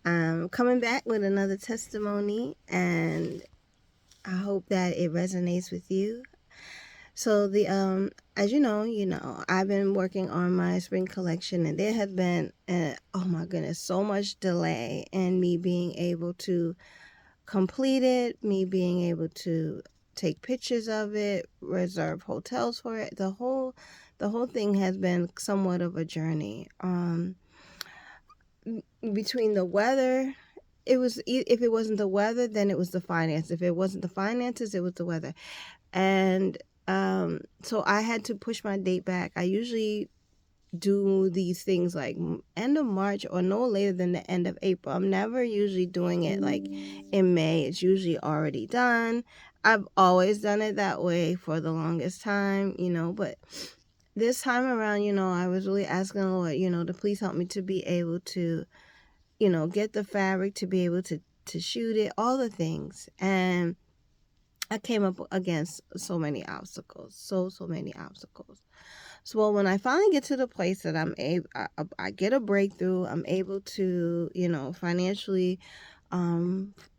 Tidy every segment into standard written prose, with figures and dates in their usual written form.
I'm coming back with another testimony, and I hope that it resonates with you. So as you know, I've been working on my spring collection, and there has been, oh my goodness, so much delay in me being able to complete it, me being able to take pictures of it, reserve hotels for it. The whole thing has been somewhat of a journey. Between the weather, if it wasn't the weather, then it was the finance. If it wasn't the finances, it was the weather. And so I had to push my date back. I usually do these things like end of March or no later than the end of April. I'm never usually doing it like in May. It's usually already done. I've always done it that way for the longest time, but this time around, I was really asking the Lord, to please help me to be able to, get the fabric, to be able to shoot it, all the things. And I came up against so many obstacles, so many obstacles. So when I finally get to the place that I get a breakthrough, I'm able to, financially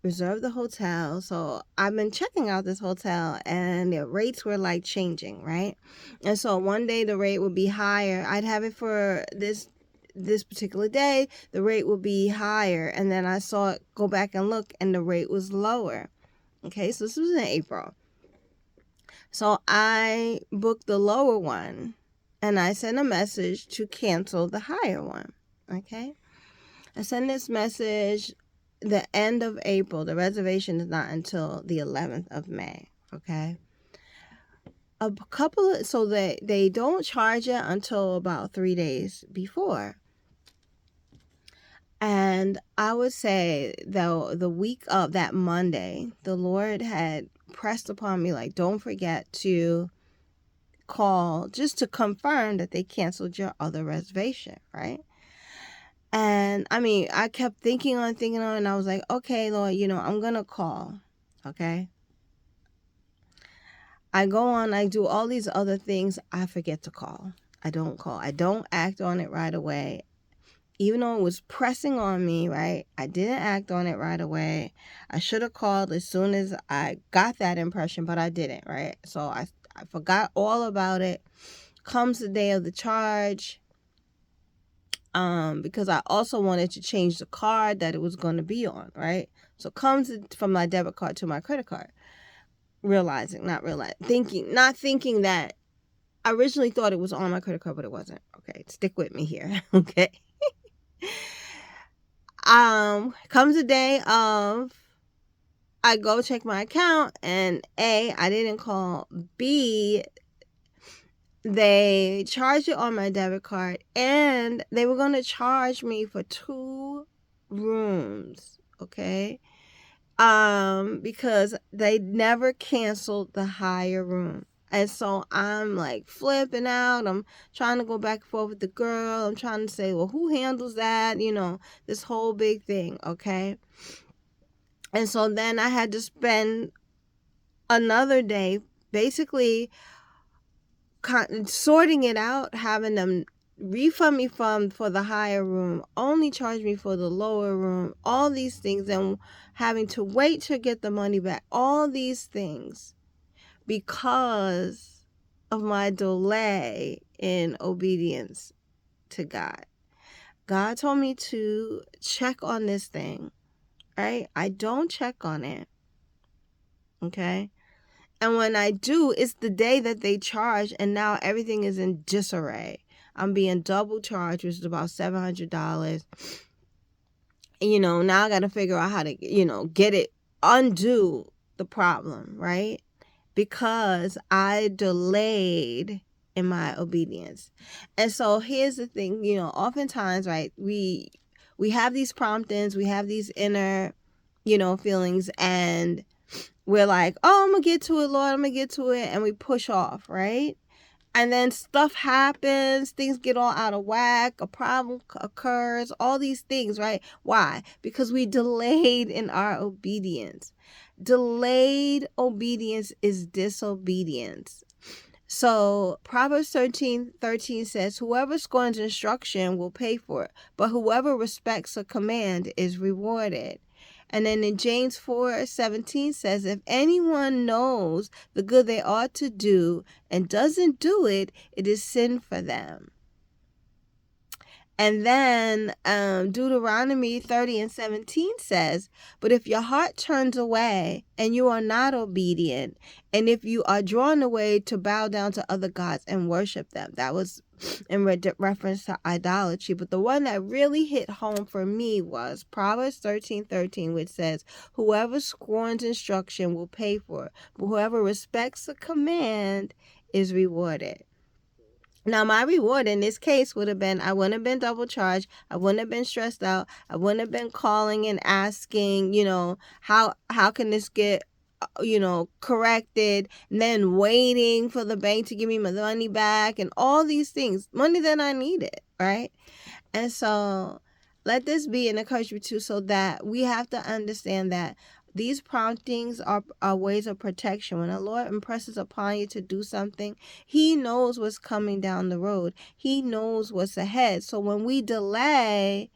reserve the hotel. So I've been checking out this hotel, and the rates were like changing, right? And so one day the rate would be higher. I'd have it for this particular day, the rate would be higher, and then I saw it go back and look, and the rate was lower. Okay, so this was in April. So I booked the lower one, and I sent a message to cancel the higher one. Okay, I sent this message the end of April. The reservation is not until the 11th of May. Okay, so they don't charge it until about 3 days before. And I would say, though, the week of that Monday, the Lord had pressed upon me, like, don't forget to call just to confirm that they canceled your other reservation, right? And I mean, I kept thinking on, and I was like, okay, Lord, I'm going to call, okay? I go on, I do all these other things, I forget to call. I don't call. I don't act on it right away. Even though it was pressing on me, right? I didn't act on it right away. I should have called as soon as I got that impression, but I didn't, right? So I forgot all about it. Comes the day of the charge, because I also wanted to change the card that it was going to be on, right? So it comes from my debit card to my credit card. Not thinking that I originally thought it was on my credit card, but it wasn't. Okay, stick with me here. Okay. Comes the day of, I go check my account, and A, I didn't call. B, they charged it on my debit card, and they were going to charge me for 2 rooms, okay? Because they never canceled the higher room. And so I'm like flipping out. I'm trying to go back and forth with the girl. I'm trying to say, well, who handles that? This whole big thing, okay? And so then I had to spend another day basically sorting it out, having them refund me for the higher room, only charge me for the lower room, all these things, and having to wait to get the money back, all these things, because of my delay in obedience to God. God told me to check on this thing, right? I don't check on it, okay? And when I do, it's the day that they charge, and now everything is in disarray. I'm being double charged, which is about $700. And, now I got to figure out how to, undo the problem, right? Because I delayed in my obedience. And so here's the thing, oftentimes, right, we have these promptings, we have these inner, feelings, and we're like, oh, I'm going to get to it, Lord, I'm going to get to it. And we push off, right? And then stuff happens, things get all out of whack, a problem occurs, all these things, right? Why? Because we delayed in our obedience. Delayed obedience is disobedience. So Proverbs 13:13 says, whoever scorns instruction will pay for it, but whoever respects a command is rewarded. And then in James 4:17 says, if anyone knows the good they ought to do and doesn't do it, it is sin for them. And then Deuteronomy 30:17 says, but if your heart turns away and you are not obedient, and if you are drawn away to bow down to other gods and worship them, that was in reference to idolatry. But the one that really hit home for me was Proverbs 13:13, which says, whoever scorns instruction will pay for it, but whoever respects a command is rewarded. Now, my reward in this case would have been, I wouldn't have been double charged. I wouldn't have been stressed out. I wouldn't have been calling and asking, how can this get, corrected, and then waiting for the bank to give me my money back and all these things, money that I needed, right? And so let this be an encouragement too, so that we have to understand that these promptings are ways of protection. When the Lord impresses upon you to do something, He knows what's coming down the road. He knows what's ahead. So when we delay,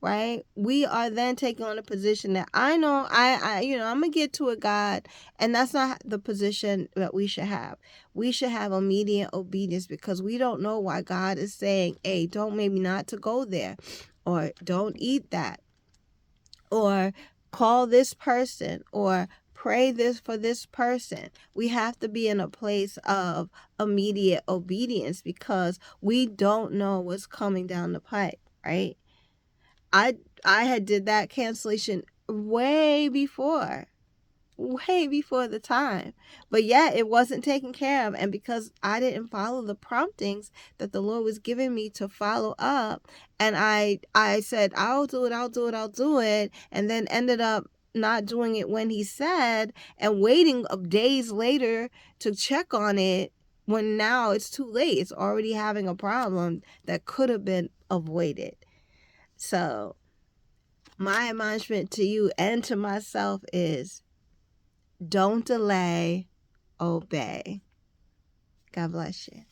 right, we are then taking on a position that I know I'm gonna get to it, God, and that's not the position that we should have. We should have immediate obedience, because we don't know why God is saying, hey, don't, maybe not to go there, or don't eat that, or call this person, or pray this for this person. We have to be in a place of immediate obedience, because we don't know what's coming down the pipe, right? I had did that cancellation way before the time, but yet it wasn't taken care of. And because I didn't follow the promptings that the Lord was giving me to follow up, and I said, I'll do it, and then ended up not doing it when He said, and waiting days later to check on it, when now it's too late. It's already having a problem that could have been avoided. So my admonishment to you and to myself is, don't delay, obey. God bless you.